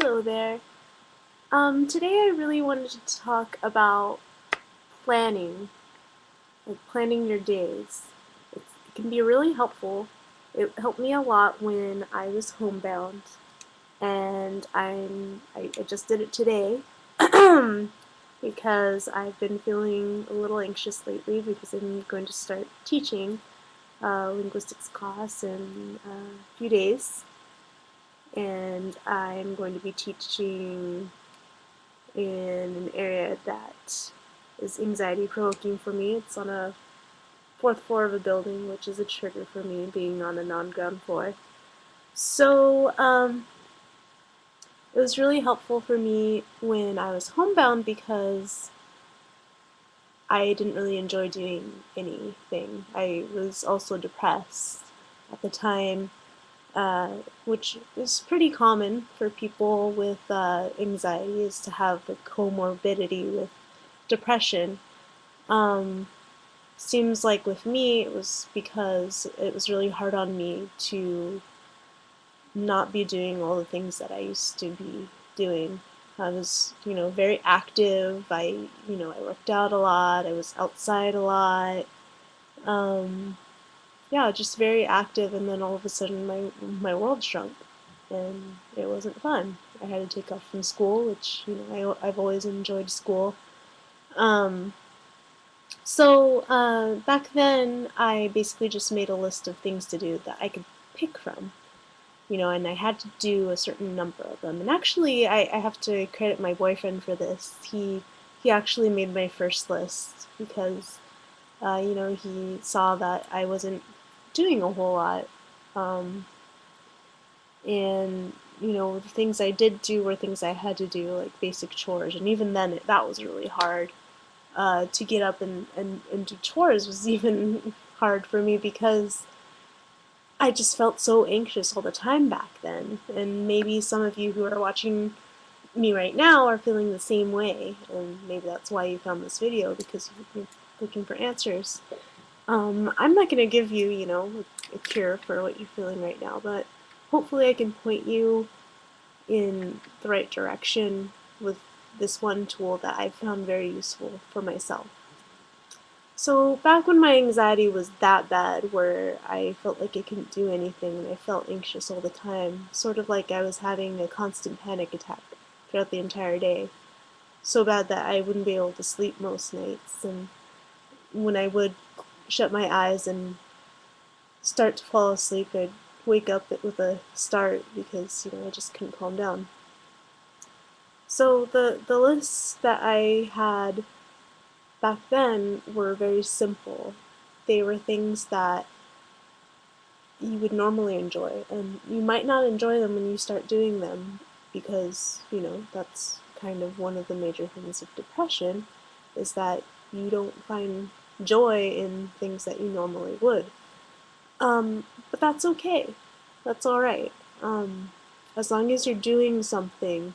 Hello there. Today I really wanted to talk about planning, like planning your days. It can be really helpful. It helped me a lot when I was homebound, and I just did it today because I've been feeling a little anxious lately because I'm going to start teaching a linguistics class in a few days, and I'm going to be teaching in an area that is anxiety provoking for me. It's on a fourth floor of a building, which is a trigger for me, being on a non-ground floor. So it was really helpful for me when I was homebound because I didn't really enjoy doing anything. I was also depressed at the time, which is pretty common for people with anxiety, is to have a comorbidity with depression. Um, Seems like with me it was because it was really hard on me to not be doing all the things that I used to be doing. I was, very active. I worked out a lot. I was outside a lot. Um, yeah, just very active. And then all of a sudden, my world shrunk, and it wasn't fun. I had to take off from school, which I've always enjoyed school. Um, So back then, I basically just made a list of things to do that I could pick from, and I had to do a certain number of them. And actually, I have to credit my boyfriend for this. He actually made my first list because, he saw that I wasn't doing a whole lot, um, and the things I did do were things I had to do, like basic chores, and even then, that was really hard. To get up and do chores was even hard for me because I just felt so anxious all the time back then. And maybe some of you who are watching me right now are feeling the same way, and maybe that's why you found this video, because you're looking for answers. I'm not going to give you, a cure for what you're feeling right now, but hopefully I can point you in the right direction with this one tool that I've found very useful for myself. So back when my anxiety was that bad, where I felt like I couldn't do anything and I felt anxious all the time, sort of like I was having a constant panic attack throughout the entire day, so bad that I wouldn't be able to sleep most nights, and when I would shut my eyes and start to fall asleep, I'd wake up with a start because, I just couldn't calm down. So the lists that I had back then were very simple. They were things that you would normally enjoy, and you might not enjoy them when you start doing them because, that's kind of one of the major things of depression, is that you don't find joy in things that you normally would. But that's okay. That's alright. As long as you're doing something,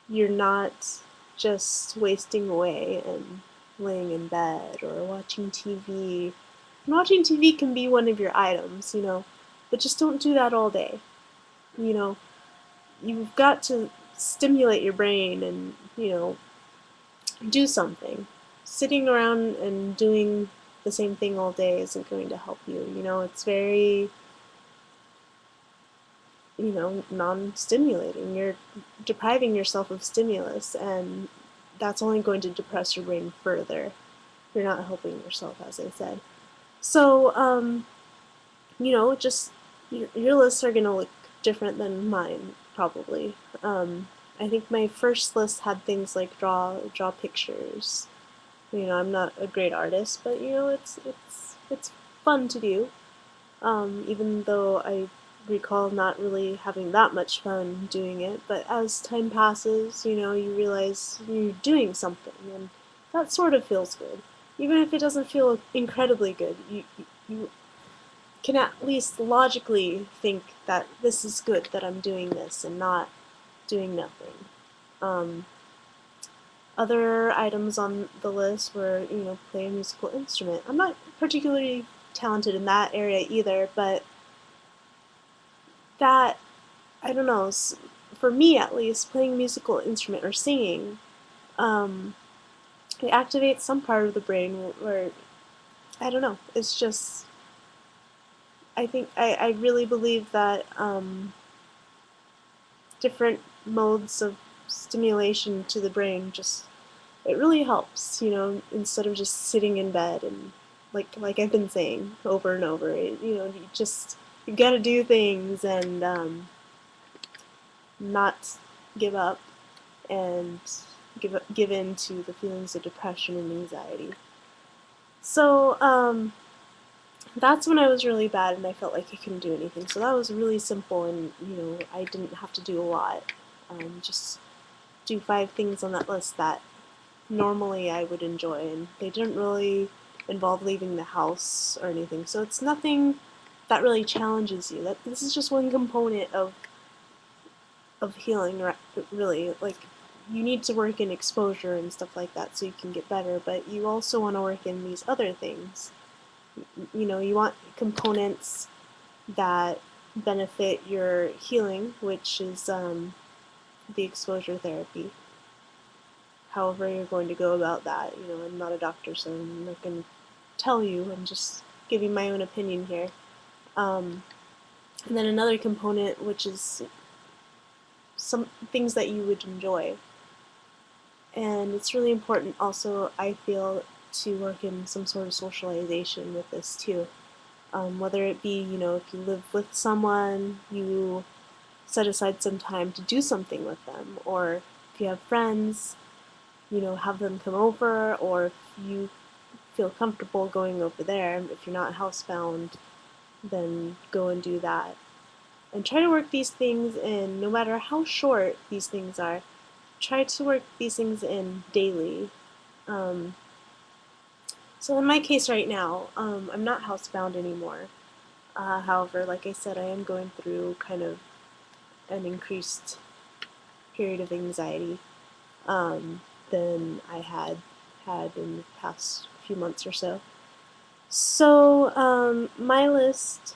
you're not just wasting away and laying in bed or watching TV. And watching TV can be one of your items, but just don't do that all day. You know, you've got to stimulate your brain and, do something. Sitting around and doing the same thing all day isn't going to help you. It's very, non-stimulating. You're depriving yourself of stimulus, and that's only going to depress your brain further. You're not helping yourself, as I said. So, just your lists are going to look different than mine, probably. I think my first list had things like draw pictures. I'm not a great artist, but it's fun to do. Even though I recall not really having that much fun doing it, but as time passes, you realize you're doing something, and that sort of feels good. Even if it doesn't feel incredibly good, you can at least logically think that this is good, that I'm doing this and not doing nothing. Um, Other items on the list were, play a musical instrument. I'm not particularly talented in that area either, but that, I don't know, for me at least, playing a musical instrument or singing, um, it activates some part of the brain where, I don't know, it's just, I think, I really believe that different modes of stimulation to the brain just, it really helps, instead of just sitting in bed and like I've been saying over and over, you've got to do things and not give up and give in to the feelings of depression and anxiety. So that's when I was really bad and I felt like I couldn't do anything. So that was really simple, and I didn't have to do a lot. Just do 5 things on that list that normally I would enjoy, and they didn't really involve leaving the house or anything. So it's nothing that really challenges you. That this is just one component of healing, really. Like, you need to work in exposure and stuff like that so you can get better, but you also want to work in these other things. You want components that benefit your healing, which is the exposure therapy. However you're going to go about that. I'm not a doctor, so I'm not going to tell you. I'm just giving my own opinion here. And then another component, which is some things that you would enjoy. And it's really important also, I feel, to work in some sort of socialization with this too. Whether it be, if you live with someone, you set aside some time to do something with them, or if you have friends, have them come over, or if you feel comfortable going over there, if you're not housebound, then go and do that. And try to work these things in, no matter how short these things are, try to work these things in daily. Um, so in my case right now, I'm not housebound anymore. However, like I said, I am going through kind of an increased period of anxiety than I had in the past few months or so. So my list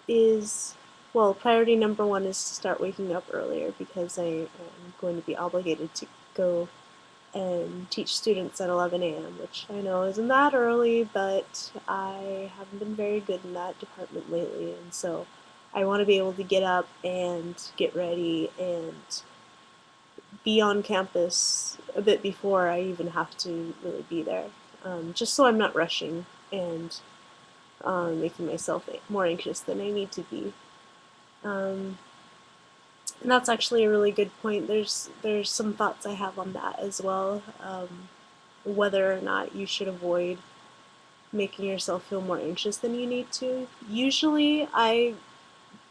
is, well, priority number 1 is to start waking up earlier, because I am going to be obligated to go and teach students at 11 a.m., which I know isn't that early, but I haven't been very good in that department lately, and so I want to be able to get up and get ready and be on campus a bit before I even have to really be there, just so I'm not rushing and making myself more anxious than I need to be. And that's actually a really good point. There's some thoughts I have on that as well, whether or not you should avoid making yourself feel more anxious than you need to. Usually I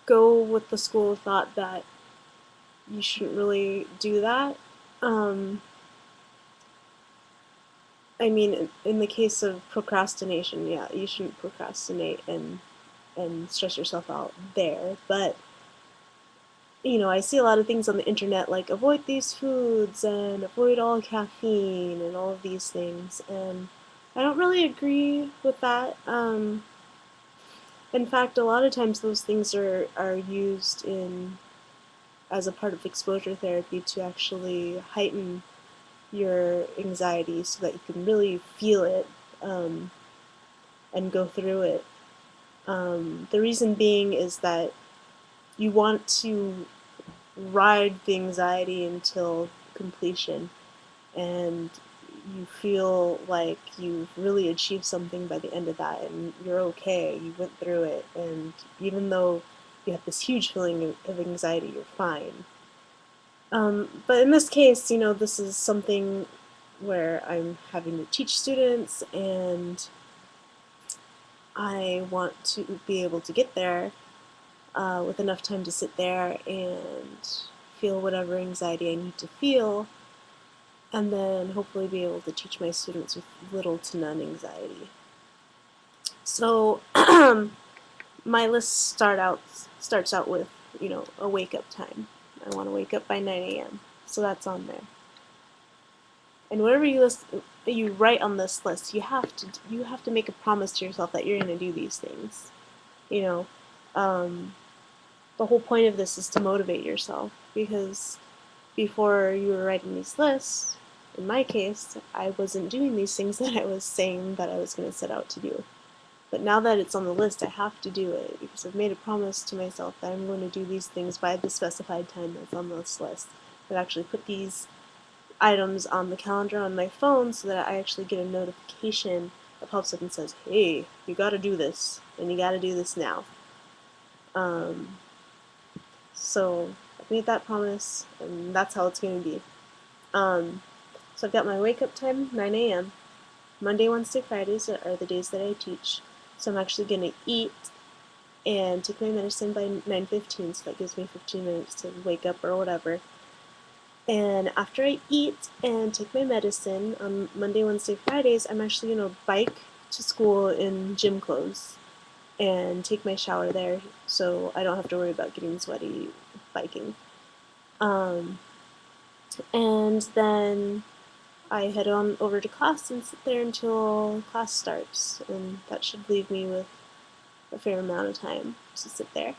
go with the school of thought that you shouldn't really do that. I mean, in the case of procrastination, yeah, you shouldn't procrastinate and stress yourself out there. But I see a lot of things on the internet like avoid these foods and avoid all caffeine and all of these things, and I don't really agree with that. In fact, a lot of times those things are used in as a part of exposure therapy to actually heighten your anxiety so that you can really feel it and go through it. The reason being is that you want to ride the anxiety until completion, and you feel like you've really achieved something by the end of that, and you're okay, you went through it, and even though you have this huge feeling of anxiety, you're fine. But in this case, this is something where I'm having to teach students, and I want to be able to get there with enough time to sit there and feel whatever anxiety I need to feel, and then hopefully be able to teach my students with little to none anxiety. So my list starts out with, a wake up time. I want to wake up by 9 a.m. So that's on there. And whatever you write on this list, you have to make a promise to yourself that you're going to do these things. You know, um, the whole point of this is to motivate yourself, because before you were writing these lists, in my case, I wasn't doing these things that I was saying that I was going to set out to do. But now that it's on the list, I have to do it because I've made a promise to myself that I'm going to do these things by the specified time that's on this list. I've actually put these items on the calendar on my phone so that I actually get a notification that pops up and says, hey, you gotta do this, and you gotta do this now. Um, so I've made that promise, and that's how it's going to be. So I've got my wake up time, 9 a.m. Monday, Wednesday, Fridays are the days that I teach. So I'm actually going to eat and take my medicine by 9:15, so that gives me 15 minutes to wake up or whatever. And after I eat and take my medicine on Monday, Wednesday, Fridays, I'm actually going to bike to school in gym clothes and take my shower there, so I don't have to worry about getting sweaty biking. And then I head on over to class and sit there until class starts, and that should leave me with a fair amount of time to sit there.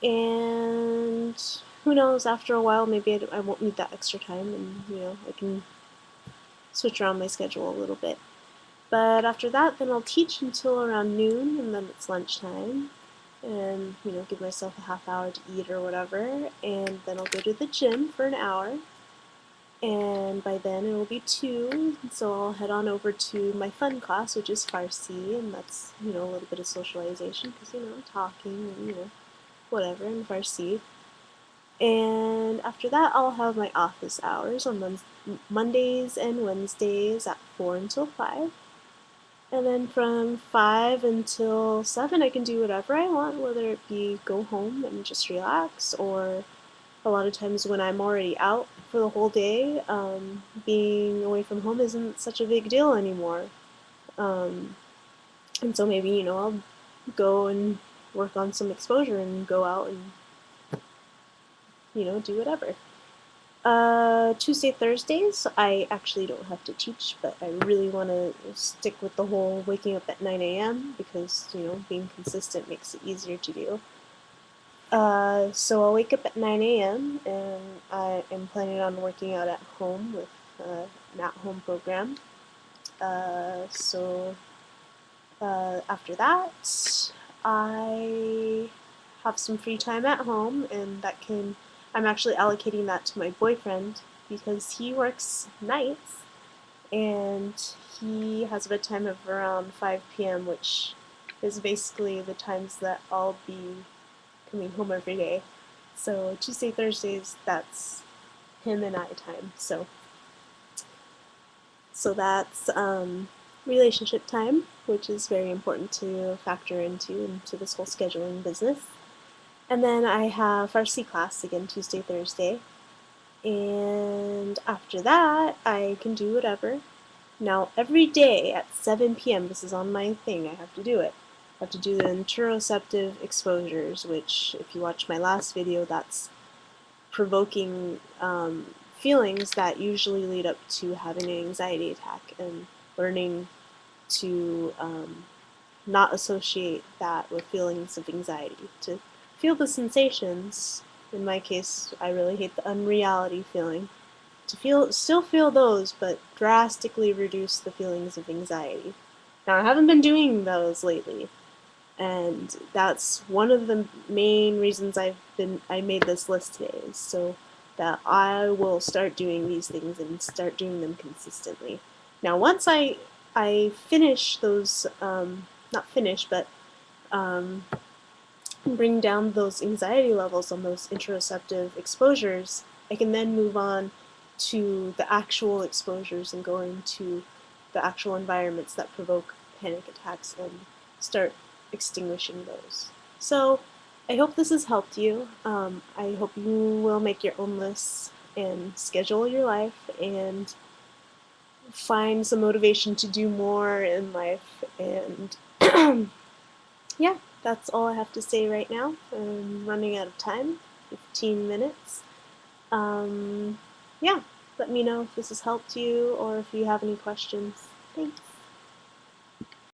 And who knows, after a while, maybe I won't need that extra time, and I can switch around my schedule a little bit. But after that, then I'll teach until around noon, and then it's lunchtime, and give myself a half hour to eat or whatever, and then I'll go to the gym for an hour, and by then it will be 2, so I'll head on over to my fun class, which is Farsi, and that's a little bit of socialization because talking and whatever in Farsi. And after that, I'll have my office hours on Mondays and Wednesdays at 4 until 5. And then from 5 until 7, I can do whatever I want, whether it be go home and just relax, or a lot of times when I'm already out for the whole day, being away from home isn't such a big deal anymore. And so maybe, I'll go and work on some exposure and go out and, do whatever. Tuesday, Thursdays, I actually don't have to teach, but I really want to stick with the whole waking up at 9 a.m. because, being consistent makes it easier to do. So I'll wake up at 9 a.m. and I am planning on working out at home with an at-home program. So after that, I have some free time at home, and I'm actually allocating that to my boyfriend because he works nights and he has a bedtime of around 5 p.m., which is basically the times that I'll be coming home every day. So Tuesday, Thursdays, that's him and I time. So that's relationship time, which is very important to factor into this whole scheduling business. And then I have Farsi class again Tuesday, Thursday. And after that, I can do whatever. Now, every day at 7 p.m., this is on my thing, I have to do it. I have to do the interoceptive exposures, which, if you watch my last video, that's provoking feelings that usually lead up to having an anxiety attack, and learning to not associate that with feelings of anxiety. To feel the sensations, in my case, I really hate the unreality feeling. To still feel those, but drastically reduce the feelings of anxiety. Now, I haven't been doing those lately, and that's one of the main reasons I made this list today, is so that I will start doing these things and start doing them consistently. Now, once I finish those, not finish, but bring down those anxiety levels on those interoceptive exposures, I can then move on to the actual exposures and go into the actual environments that provoke panic attacks and start extinguishing those. So I hope this has helped you. I hope you will make your own lists and schedule your life and find some motivation to do more in life. And yeah, that's all I have to say right now. I'm running out of time, 15 minutes. Yeah, let me know if this has helped you or if you have any questions. Thanks.